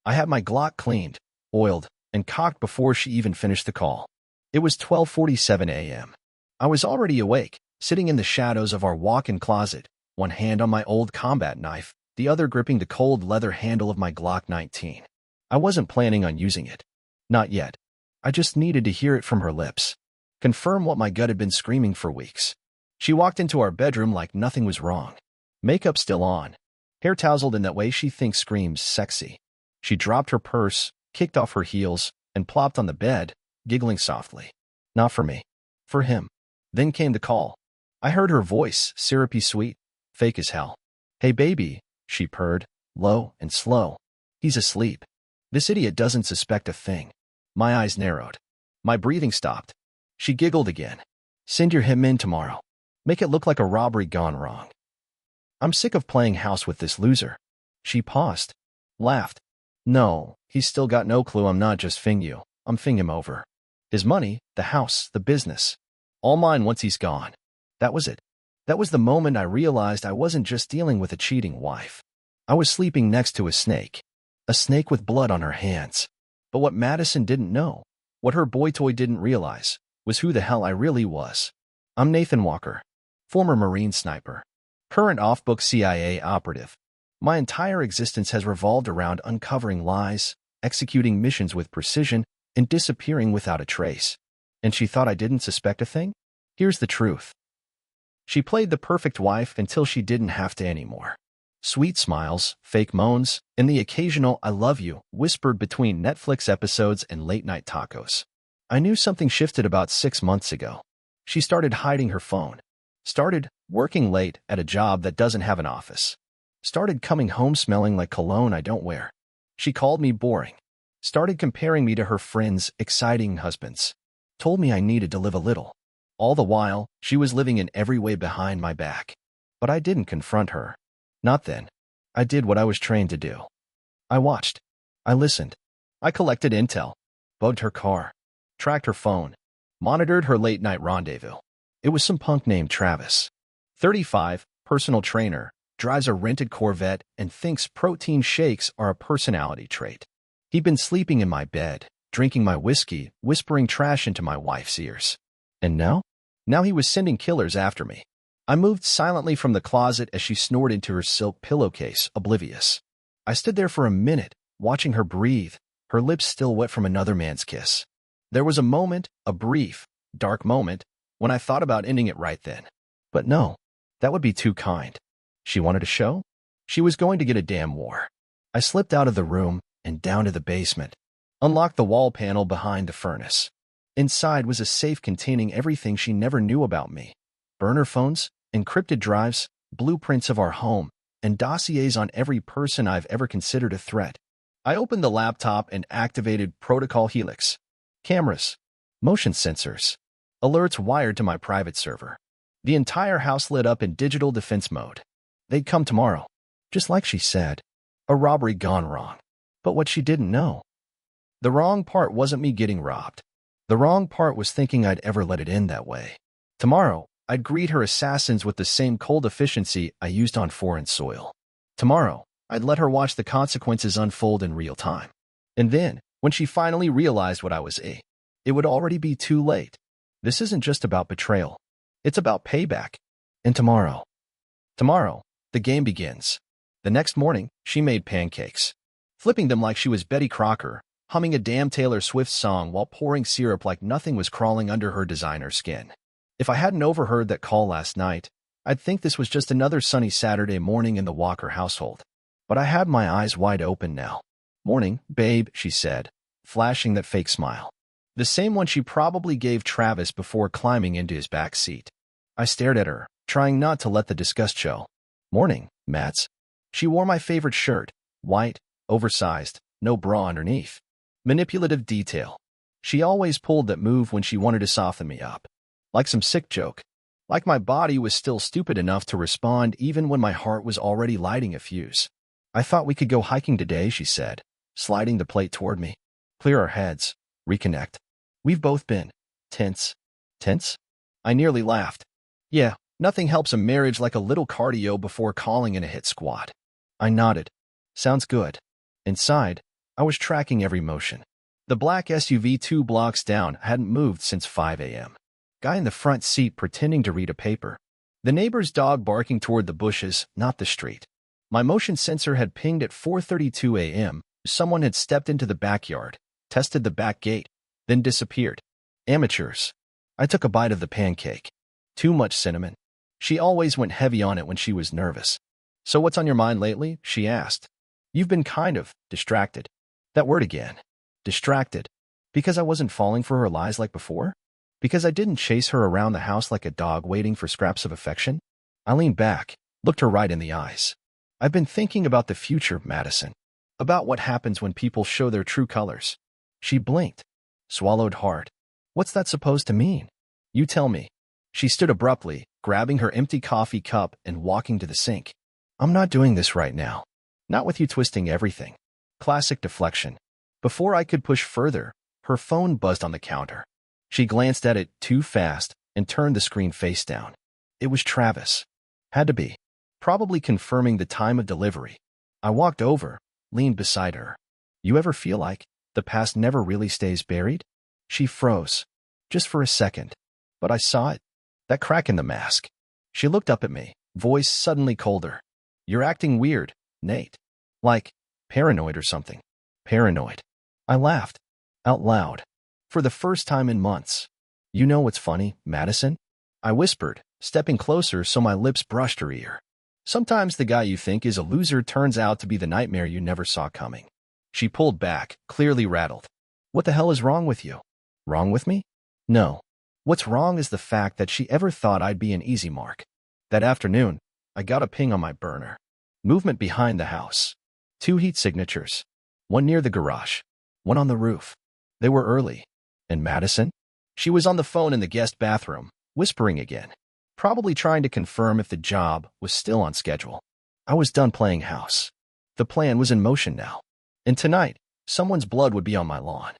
I had my Glock cleaned, oiled, and cocked before she even finished the call. It was 12:47 a.m. I was already awake, sitting in the shadows of our walk-in closet, one hand on my old combat knife, the other gripping the cold leather handle of my Glock 19. I wasn't planning on using it. Not yet. I just needed to hear it from her lips. Confirm what my gut had been screaming for weeks. She walked into our bedroom like nothing was wrong. Makeup still on. Hair tousled in that way she thinks screams sexy. She dropped her purse, kicked off her heels, and plopped on the bed, giggling softly. Not for me. For him. Then came the call. I heard her voice, syrupy sweet, fake as hell. "Hey baby," she purred, low and slow. "He's asleep. This idiot doesn't suspect a thing." My eyes narrowed. My breathing stopped. She giggled again. "Send your Hitmen tomorrow. Make it look like a robbery gone wrong. I'm sick of playing house with this loser." She paused. Laughed. "No, he's still got no clue I'm not just fing you. I'm fing him over. His money, the house, the business. All mine once he's gone." That was it. That was the moment I realized I wasn't just dealing with a cheating wife. I was sleeping next to a snake. A snake with blood on her hands. But what Madison didn't know, what her boy toy didn't realize, was who the hell I really was. I'm Nathan Walker, former Marine sniper, current off-book CIA operative. My entire existence has revolved around uncovering lies, executing missions with precision, and disappearing without a trace. And she thought I didn't suspect a thing? Here's the truth. She played the perfect wife until she didn't have to anymore. Sweet smiles, fake moans, and the occasional "I love you" whispered between Netflix episodes and late-night tacos. I knew something shifted about 6 months ago. She started hiding her phone. Started working late at a job that doesn't have an office. Started coming home smelling like cologne I don't wear. She called me boring. Started comparing me to her friends' exciting husbands. Told me I needed to live a little. All the while, she was living in every way behind my back. But I didn't confront her. Not then. I did what I was trained to do. I watched. I listened. I collected intel. Bugged her car. Tracked her phone. Monitored her late-night rendezvous. It was some punk named Travis. 35, personal trainer, drives a rented Corvette, and thinks protein shakes are a personality trait. He'd been sleeping in my bed, drinking my whiskey, whispering trash into my wife's ears. And now? Now he was sending killers after me. I moved silently from the closet as she snored into her silk pillowcase, oblivious. I stood there for a minute, watching her breathe, her lips still wet from another man's kiss. There was a moment, a brief, dark moment, when I thought about ending it right then. But no, that would be too kind. She wanted a show? She was going to get a damn war. I slipped out of the room and down to the basement, unlocked the wall panel behind the furnace. Inside was a safe containing everything she never knew about me. Burner phones, encrypted drives, blueprints of our home, and dossiers on every person I've ever considered a threat. I opened the laptop and activated Protocol Helix. Cameras, motion sensors, alerts wired to my private server. The entire house lit up in digital defense mode. They'd come tomorrow, just like she said. A robbery gone wrong. But what she didn't know. The wrong part wasn't me getting robbed. The wrong part was thinking I'd ever let it end that way. Tomorrow, I'd greet her assassins with the same cold efficiency I used on foreign soil. Tomorrow, I'd let her watch the consequences unfold in real time. And then, when she finally realized what I was, it would already be too late. This isn't just about betrayal. It's about payback. And tomorrow, the game begins. The next morning, she made pancakes, flipping them like she was Betty Crocker, humming a damn Taylor Swift song while pouring syrup like nothing was crawling under her designer skin. If I hadn't overheard that call last night, I'd think this was just another sunny Saturday morning in the Walker household. But I had my eyes wide open now. "Morning, babe," she said, flashing that fake smile. The same one she probably gave Travis before climbing into his back seat. I stared at her, trying not to let the disgust show. "Morning, Mats." She wore my favorite shirt, white, oversized, no bra underneath. Manipulative detail. She always pulled that move when she wanted to soften me up. Like some sick joke. Like my body was still stupid enough to respond even when my heart was already lighting a fuse. "I thought we could go hiking today," she said, sliding the plate toward me. "Clear our heads. Reconnect. We've both been tense." Tense? I nearly laughed. Yeah, nothing helps a marriage like a little cardio before calling in a hit squad. I nodded. "Sounds good." Inside, I was tracking every motion. The black SUV 2 blocks down hadn't moved since 5 a.m. Guy in the front seat pretending to read a paper. The neighbor's dog barking toward the bushes, not the street. My motion sensor had pinged at 4:32 a.m. Someone had stepped into the backyard, tested the back gate, then disappeared. Amateurs. I took a bite of the pancake. Too much cinnamon. She always went heavy on it when she was nervous. So what's on your mind lately? She asked. You've been kind of distracted. That word again. Distracted. Because I wasn't falling for her lies like before? Because I didn't chase her around the house like a dog waiting for scraps of affection? I leaned back, looked her right in the eyes. I've been thinking about the future, Madison. About what happens when people show their true colors. She blinked, swallowed hard. What's that supposed to mean? You tell me. She stood abruptly, grabbing her empty coffee cup and walking to the sink. I'm not doing this right now. Not with you twisting everything. Classic deflection. Before I could push further, her phone buzzed on the counter. She glanced at it too fast and turned the screen face down. It was Travis. Had to be. Probably confirming the time of delivery. I walked over, leaned beside her. You ever feel like the past never really stays buried? She froze. Just for a second. But I saw it. That crack in the mask. She looked up at me, voice suddenly colder. You're acting weird, Nate. Like paranoid or something. Paranoid. I laughed. Out loud. For the first time in months. You know what's funny, Madison? I whispered, stepping closer so my lips brushed her ear. Sometimes the guy you think is a loser turns out to be the nightmare you never saw coming. She pulled back, clearly rattled. What the hell is wrong with you? Wrong with me? No. What's wrong is the fact that she ever thought I'd be an easy mark. That afternoon, I got a ping on my burner. Movement behind the house. 2 heat signatures. One near the garage. One on the roof. They were early. And Madison? She was on the phone in the guest bathroom, whispering again. Probably trying to confirm if the job was still on schedule. I was done playing house. The plan was in motion now. And tonight, someone's blood would be on my lawn.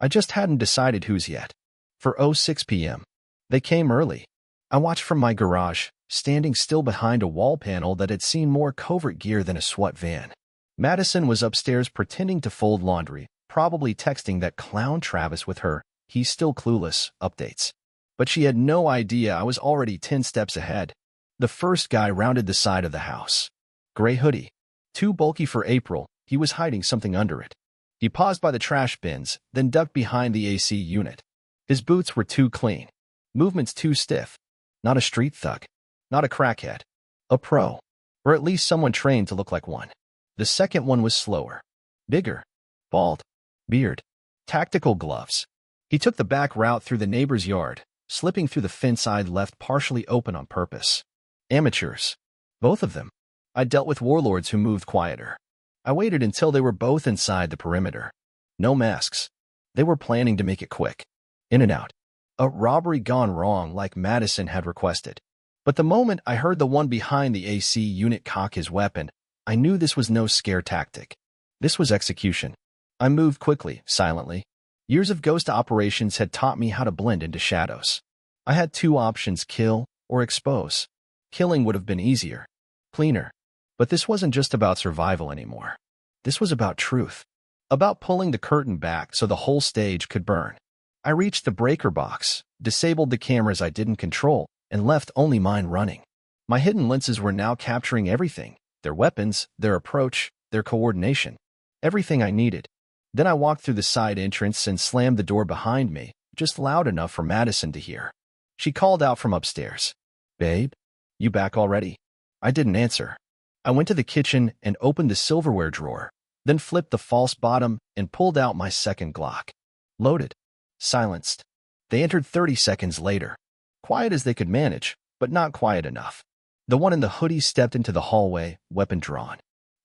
I just hadn't decided whose yet. For 06 p.m. They came early. I watched from my garage, standing still behind a wall panel that had seen more covert gear than a SWAT van. Madison was upstairs pretending to fold laundry, probably texting that clown Travis with her, he's still clueless, updates. But she had no idea I was already 10 steps ahead. The first guy rounded the side of the house. Gray hoodie. Too bulky for April, he was hiding something under it. He paused by the trash bins, then ducked behind the AC unit. His boots were too clean. Movements too stiff. Not a street thug. Not a crackhead. A pro. Or at least someone trained to look like one. The second one was slower. Bigger. Bald. Beard. Tactical gloves. He took the back route through the neighbor's yard, slipping through the fence I'd left partially open on purpose. Amateurs. Both of them. I dealt with warlords who moved quieter. I waited until they were both inside the perimeter. No masks. They were planning to make it quick. In and out. A robbery gone wrong like Madison had requested. But the moment I heard the one behind the AC unit cock his weapon, I knew this was no scare tactic. This was execution. I moved quickly, silently. Years of ghost operations had taught me how to blend into shadows. I had 2 options, kill or expose. Killing would have been easier, cleaner. But this wasn't just about survival anymore. This was about truth. About pulling the curtain back so the whole stage could burn. I reached the breaker box, disabled the cameras I didn't control, and left only mine running. My hidden lenses were now capturing everything. Their weapons, their approach, their coordination. Everything I needed. Then I walked through the side entrance and slammed the door behind me, just loud enough for Madison to hear. She called out from upstairs. Babe? You back already? I didn't answer. I went to the kitchen and opened the silverware drawer, then flipped the false bottom and pulled out my second Glock. Loaded. Silenced. They entered 30 seconds later. Quiet as they could manage, but not quiet enough. The one in the hoodie stepped into the hallway, weapon drawn.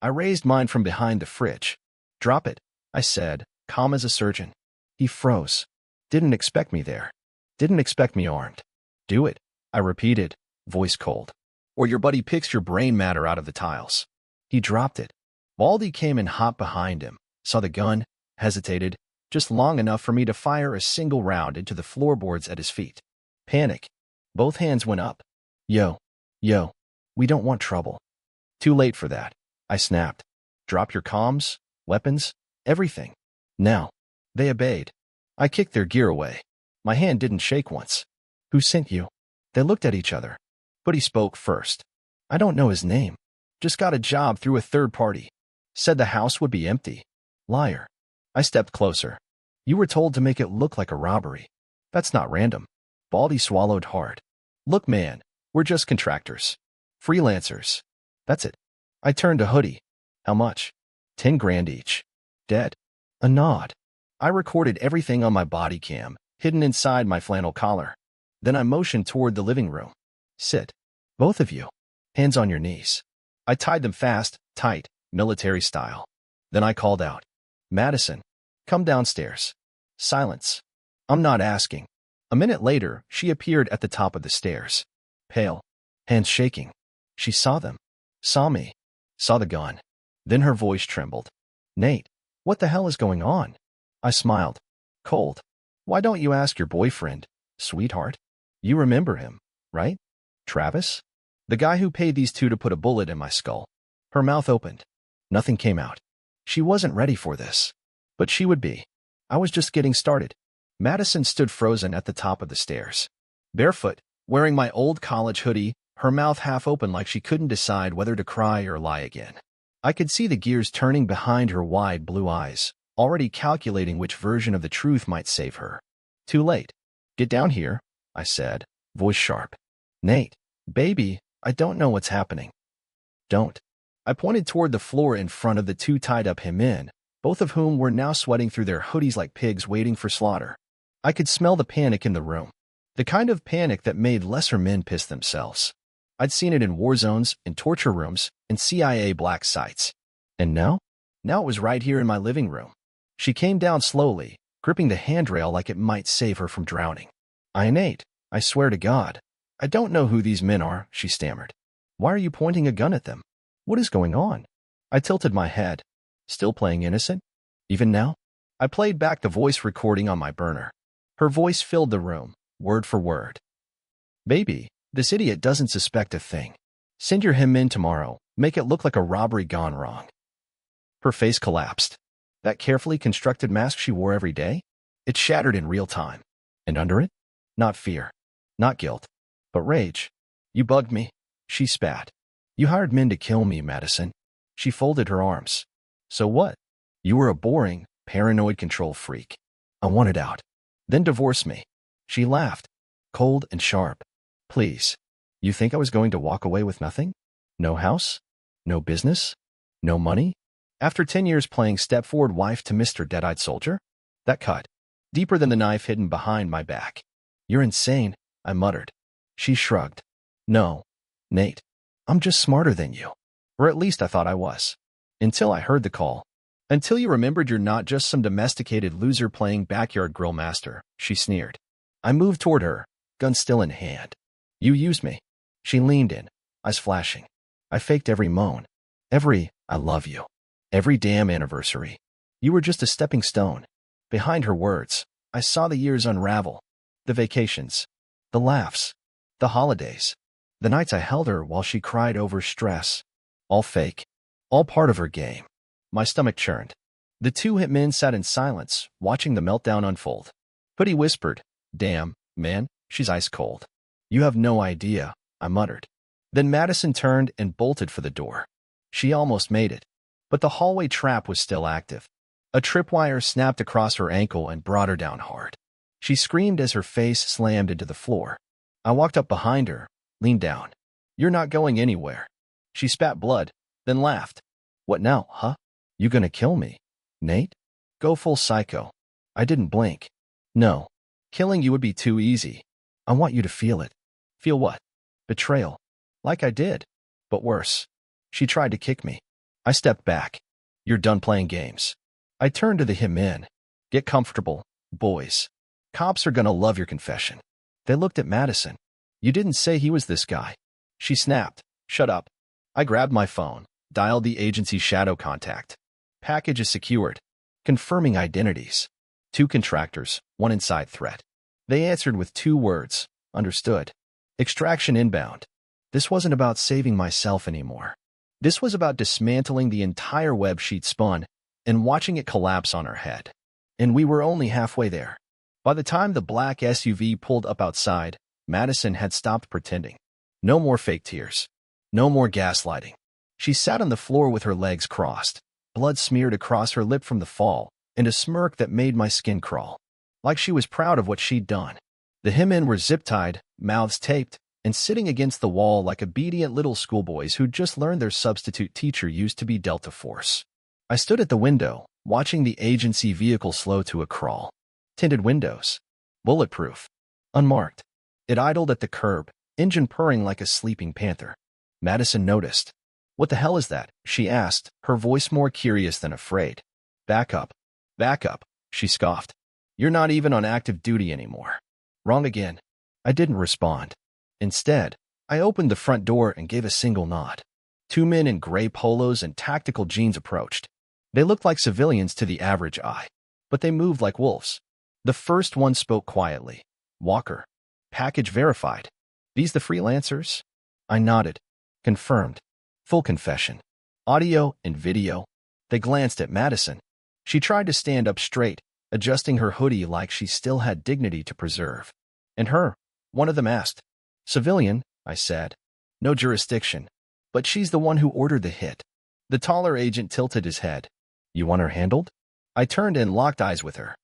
I raised mine from behind the fridge. Drop it, I said, calm as a surgeon. He froze. Didn't expect me there. Didn't expect me armed. Do it, I repeated, voice cold. Or your buddy picks your brain matter out of the tiles. He dropped it. Baldy came in hot behind him, saw the gun, hesitated, just long enough for me to fire a single round into the floorboards at his feet. Panic. Both hands went up. Yo, we don't want trouble. Too late for that, I snapped. Drop your comms, weapons, Everything. Now. They obeyed. I kicked their gear away. My hand didn't shake once. Who sent you? They looked at each other. But he spoke first. I don't know his name. Just got a job through a third party. Said the house would be empty. Liar. I stepped closer. You were told to make it look like a robbery. That's not random. Baldy swallowed hard. Look, man, we're just contractors. Freelancers. That's it. I turned to Hoodie. How much? 10 grand each. Dead. A nod. I recorded everything on my body cam, hidden inside my flannel collar. Then I motioned toward the living room. Sit. Both of you. Hands on your knees. I tied them fast, tight, military style. Then I called out. Madison, come downstairs. Silence. I'm not asking. A minute later, she appeared at the top of the stairs. Pale. Hands shaking. She saw them. Saw me. Saw the gun. Then her voice trembled. Nate, what the hell is going on? I smiled. Cold. Why don't you ask your boyfriend, sweetheart? You remember him, right? Travis? The guy who paid these two to put a bullet in my skull. Her mouth opened. Nothing came out. She wasn't ready for this. But she would be. I was just getting started. Madison stood frozen at the top of the stairs. Barefoot, wearing my old college hoodie, her mouth half open like she couldn't decide whether to cry or lie again. I could see the gears turning behind her wide blue eyes, already calculating which version of the truth might save her. Too late. Get down here, I said, voice sharp. Nate, baby, I don't know what's happening. Don't. I pointed toward the floor in front of the two tied-up Hitmen, both of whom were now sweating through their hoodies like pigs waiting for slaughter. I could smell the panic in the room. The kind of panic that made lesser men piss themselves. I'd seen it in war zones, in torture rooms, in CIA black sites. And now? Now it was right here in my living room. She came down slowly, gripping the handrail like it might save her from drowning. Nate, I swear to God. I don't know who these men are, she stammered. Why are you pointing a gun at them? What is going on? I tilted my head. Still playing innocent? Even now? I played back the voice recording on my burner. Her voice filled the room, word for word. Baby, this idiot doesn't suspect a thing. Send your him in tomorrow. Make it look like a robbery gone wrong. Her face collapsed. That carefully constructed mask she wore every day? It shattered in real time. And under it? Not fear. Not guilt. But rage. You bugged me. She spat. You hired men to kill me, Madison. She folded her arms. So what? You were a boring, paranoid control freak. I wanted out. Then divorce me. She laughed. Cold and sharp. Please. You think I was going to walk away with nothing? No house? No business? No money? After 10 years playing step-forward wife to Mr. Dead-Eyed Soldier? That cut. Deeper than the knife hidden behind my back. You're insane, I muttered. She shrugged. No, Nate. I'm just smarter than you. Or at least I thought I was. Until I heard the call. Until you remembered you're not just some domesticated loser playing backyard grill master, she sneered. I moved toward her, gun still in hand. You used me. She leaned in, eyes flashing. I faked every moan. Every, I love you. Every damn anniversary. You were just a stepping stone. Behind her words, I saw the years unravel. The vacations. The laughs. The holidays. The nights I held her while she cried over stress. All fake. All part of her game. My stomach churned. The two Hitmen sat in silence, watching the meltdown unfold. Hoodie whispered, Damn, man, she's ice cold. You have no idea, I muttered. Then Madison turned and bolted for the door. She almost made it. But the hallway trap was still active. A tripwire snapped across her ankle and brought her down hard. She screamed as her face slammed into the floor. I walked up behind her, leaned down. You're not going anywhere. She spat blood, then laughed. What now, huh? You gonna kill me, Nate? Go full psycho. I didn't blink. No. Killing you would be too easy. I want you to feel it. Feel what? Betrayal. Like I did. But worse. She tried to kick me. I stepped back. You're done playing games. I turned to the Hitmen. Get comfortable, boys. Cops are gonna love your confession. They looked at Madison. You didn't say he was this guy. She snapped. Shut up. I grabbed my phone, dialed the agency's shadow contact. Package is secured. Confirming identities. 2 contractors, 1 inside threat. They answered with 2 words. Understood. Extraction inbound. This wasn't about saving myself anymore. This was about dismantling the entire web she'd spun and watching it collapse on her head. And we were only halfway there. By the time the black SUV pulled up outside, Madison had stopped pretending. No more fake tears. No more gaslighting. She sat on the floor with her legs crossed, blood smeared across her lip from the fall, and a smirk that made my skin crawl. Like she was proud of what she'd done. The Hitmen were zip-tied, mouths taped, and sitting against the wall like obedient little schoolboys who'd just learned their substitute teacher used to be Delta Force. I stood at the window, watching the agency vehicle slow to a crawl. Tinted windows. Bulletproof. Unmarked. It idled at the curb, engine purring like a sleeping panther. Madison noticed. "What the hell is that?" she asked, her voice more curious than afraid. "Back up. Back up," she scoffed. "You're not even on active duty anymore." "Wrong again." I didn't respond. Instead, I opened the front door and gave a single nod. Two men in gray polos and tactical jeans approached. They looked like civilians to the average eye, but they moved like wolves. The first one spoke quietly. "Walker. Package verified. These the freelancers?" I nodded. Confirmed. Full confession. Audio and video. They glanced at Madison. She tried to stand up straight, adjusting her hoodie like she still had dignity to preserve. "And her?" one of them asked. "Civilian," I said. "No jurisdiction. But she's the one who ordered the hit." The taller agent tilted his head. "You want her handled?" I turned and locked eyes with her.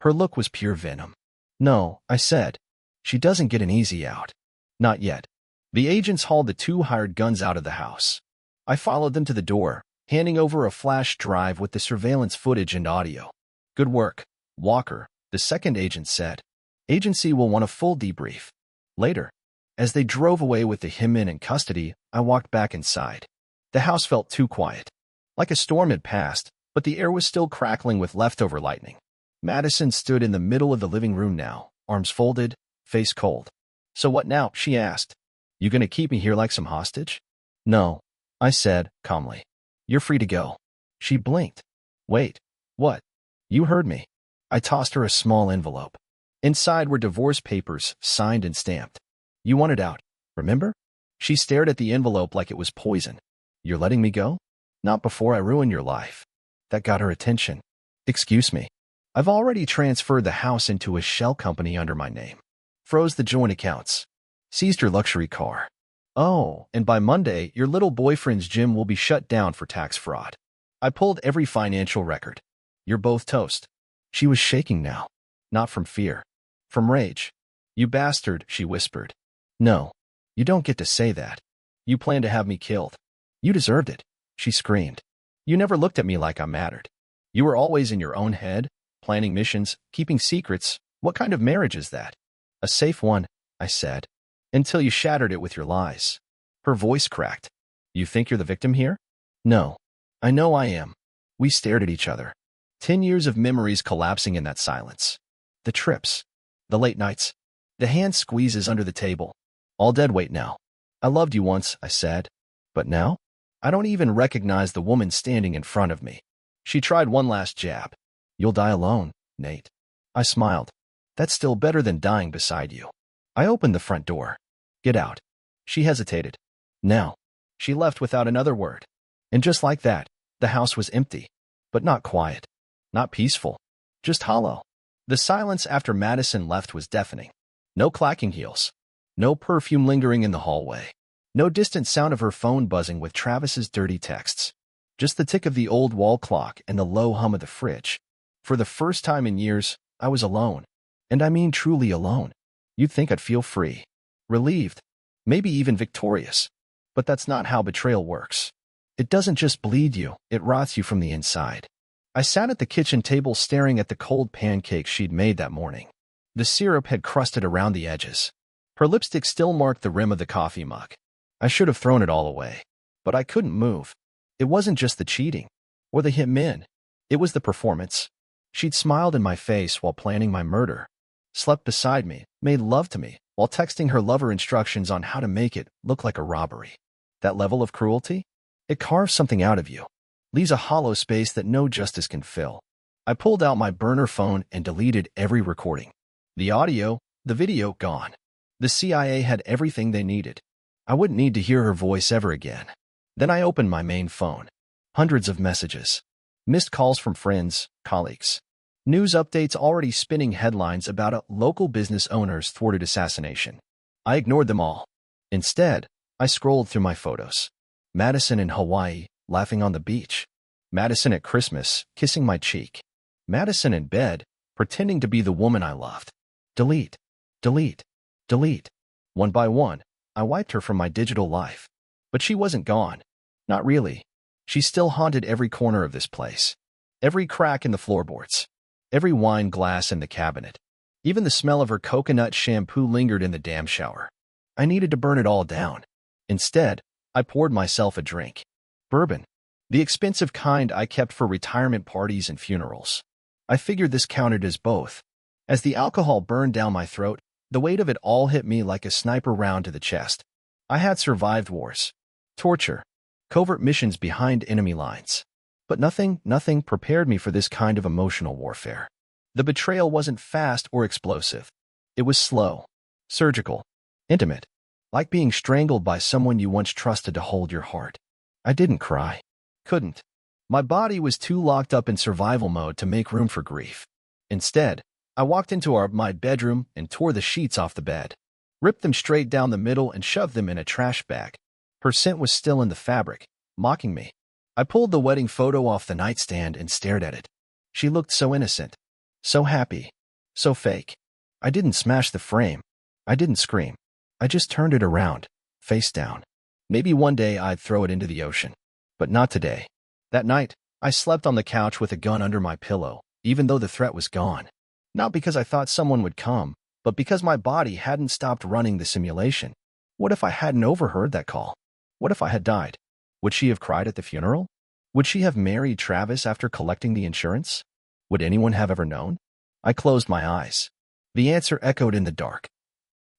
Her look was pure venom. "No," I said. "She doesn't get an easy out." "Not yet." The agents hauled the two hired guns out of the house. I followed them to the door, handing over a flash drive with the surveillance footage and audio. "Good work, Walker," the second agent said. "Agency will want a full debrief later." As they drove away with the Hitmen in custody, I walked back inside. The house felt too quiet. Like a storm had passed, but the air was still crackling with leftover lightning. Madison stood in the middle of the living room now, arms folded, face cold. "So what now?" she asked. "You gonna keep me here like some hostage?" "No," I said, calmly. "You're free to go." She blinked. "Wait, what?" "You heard me." I tossed her a small envelope. Inside were divorce papers, signed and stamped. "You wanted out, remember?" She stared at the envelope like it was poison. "You're letting me go?" "Not before I ruin your life." That got her attention. "Excuse me. I've already transferred the house into a shell company under my name. Froze the joint accounts. Seized your luxury car. Oh, and by Monday, your little boyfriend's gym will be shut down for tax fraud. I pulled every financial record. You're both toast." She was shaking now. Not from fear. From rage. "You bastard," she whispered. "No. You don't get to say that. You plan to have me killed." "You deserved it," she screamed. "You never looked at me like I mattered. You were always in your own head, planning missions, keeping secrets. What kind of marriage is that?" "A safe one," I said. "Until you shattered it with your lies." Her voice cracked. "You think you're the victim here?" "No. I know I am." We stared at each other. 10 years of memories collapsing in that silence. The trips. The late nights. The hand squeezes under the table. All dead weight now. "I loved you once," I said. "But now? I don't even recognize the woman standing in front of me." She tried one last jab. "You'll die alone, Nate." I smiled. "That's still better than dying beside you." I opened the front door. "Get out." She hesitated. "Now." She left without another word. And just like that, the house was empty. But not quiet. Not peaceful. Just hollow. The silence after Madison left was deafening. No clacking heels. No perfume lingering in the hallway. No distant sound of her phone buzzing with Travis's dirty texts. Just the tick of the old wall clock and the low hum of the fridge. For the first time in years, I was alone. And I mean truly alone. You'd think I'd feel free. Relieved. Maybe even victorious. But that's not how betrayal works. It doesn't just bleed you, it rots you from the inside. I sat at the kitchen table staring at the cold pancakes she'd made that morning. The syrup had crusted around the edges. Her lipstick still marked the rim of the coffee mug. I should have thrown it all away. But I couldn't move. It wasn't just the cheating. Or the Hitmen. It was the performance. She'd smiled in my face while planning my murder. Slept beside me, made love to me, while texting her lover instructions on how to make it look like a robbery. That level of cruelty? It carves something out of you. Leaves a hollow space that no justice can fill. I pulled out my burner phone and deleted every recording. The audio, the video, gone. The CIA had everything they needed. I wouldn't need to hear her voice ever again. Then I opened my main phone. Hundreds of messages. Missed calls from friends, colleagues. News updates already spinning headlines about a local business owner's thwarted assassination. I ignored them all. Instead, I scrolled through my photos. Madison in Hawaii, laughing on the beach. Madison at Christmas, kissing my cheek. Madison in bed, pretending to be the woman I loved. Delete, delete, delete. One by one, I wiped her from my digital life. But she wasn't gone. Not really. She still haunted every corner of this place. Every crack in the floorboards. Every wine glass in the cabinet. Even the smell of her coconut shampoo lingered in the damn shower. I needed to burn it all down. Instead, I poured myself a drink. Bourbon. The expensive kind I kept for retirement parties and funerals. I figured this counted as both. As the alcohol burned down my throat, the weight of it all hit me like a sniper round to the chest. I had survived wars, torture, covert missions behind enemy lines. But nothing prepared me for this kind of emotional warfare. The betrayal wasn't fast or explosive. It was slow, surgical, intimate, like being strangled by someone you once trusted to hold your heart. I didn't cry. Couldn't. My body was too locked up in survival mode to make room for grief. Instead, I walked into my bedroom and tore the sheets off the bed, ripped them straight down the middle and shoved them in a trash bag. Her scent was still in the fabric, mocking me. I pulled the wedding photo off the nightstand and stared at it. She looked so innocent, so happy, so fake. I didn't smash the frame. I didn't scream. I just turned it around, face down. Maybe one day I'd throw it into the ocean. But not today. That night, I slept on the couch with a gun under my pillow, even though the threat was gone. Not because I thought someone would come, but because my body hadn't stopped running the simulation. What if I hadn't overheard that call? What if I had died? Would she have cried at the funeral? Would she have married Travis after collecting the insurance? Would anyone have ever known? I closed my eyes. The answer echoed in the dark.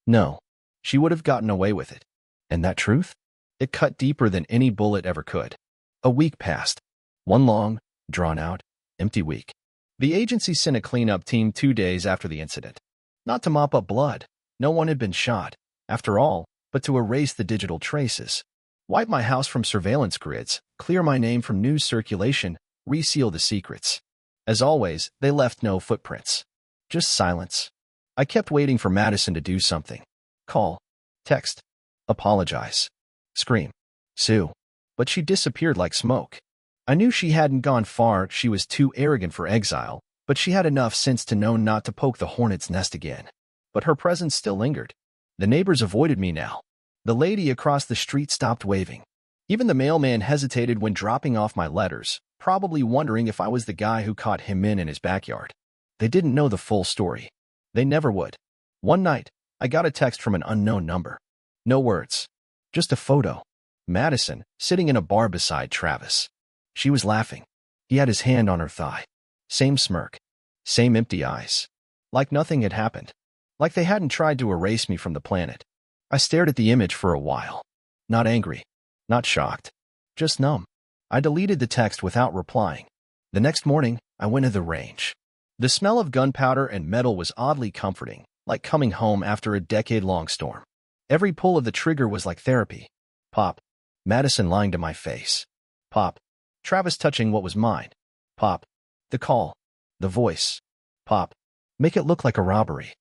No, she would have gotten away with it. And that truth? It cut deeper than any bullet ever could. A week passed. One long, drawn-out, empty week. The agency sent a cleanup team 2 days after the incident. Not to mop up blood. No one had been shot, after all, but to erase the digital traces. Wipe my house from surveillance grids, clear my name from news circulation, reseal the secrets. As always, they left no footprints. Just silence. I kept waiting for Madison to do something. Call. Text. Apologize. Scream. Sue. But she disappeared like smoke. I knew she hadn't gone far, she was too arrogant for exile, but she had enough sense to know not to poke the hornet's nest again. But her presence still lingered. The neighbors avoided me now. The lady across the street stopped waving. Even the mailman hesitated when dropping off my letters, probably wondering if I was the guy who caught Hitmen in his backyard. They didn't know the full story. They never would. One night, I got a text from an unknown number. No words. Just a photo. Madison, sitting in a bar beside Travis. She was laughing. He had his hand on her thigh. Same smirk. Same empty eyes. Like nothing had happened. Like they hadn't tried to erase me from the planet. I stared at the image for a while. Not angry. Not shocked. Just numb. I deleted the text without replying. The next morning, I went to the range. The smell of gunpowder and metal was oddly comforting, like coming home after a decade-long storm. Every pull of the trigger was like therapy. Pop. Madison lying to my face. Pop. Travis touching what was mine. Pop. The call. The voice. Pop. Make it look like a robbery.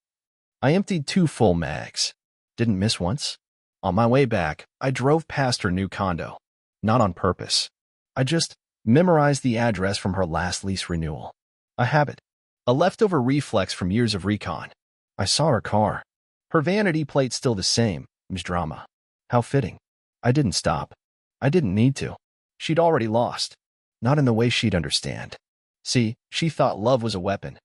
I emptied 2 full mags. Didn't miss once. On my way back, I drove past her new condo. Not on purpose. I just memorized the address from her last lease renewal. A habit. A leftover reflex from years of recon. I saw her car. Her vanity plate still the same. Drama. How fitting. I didn't stop. I didn't need to. She'd already lost. Not in the way she'd understand. See, she thought love was a weapon,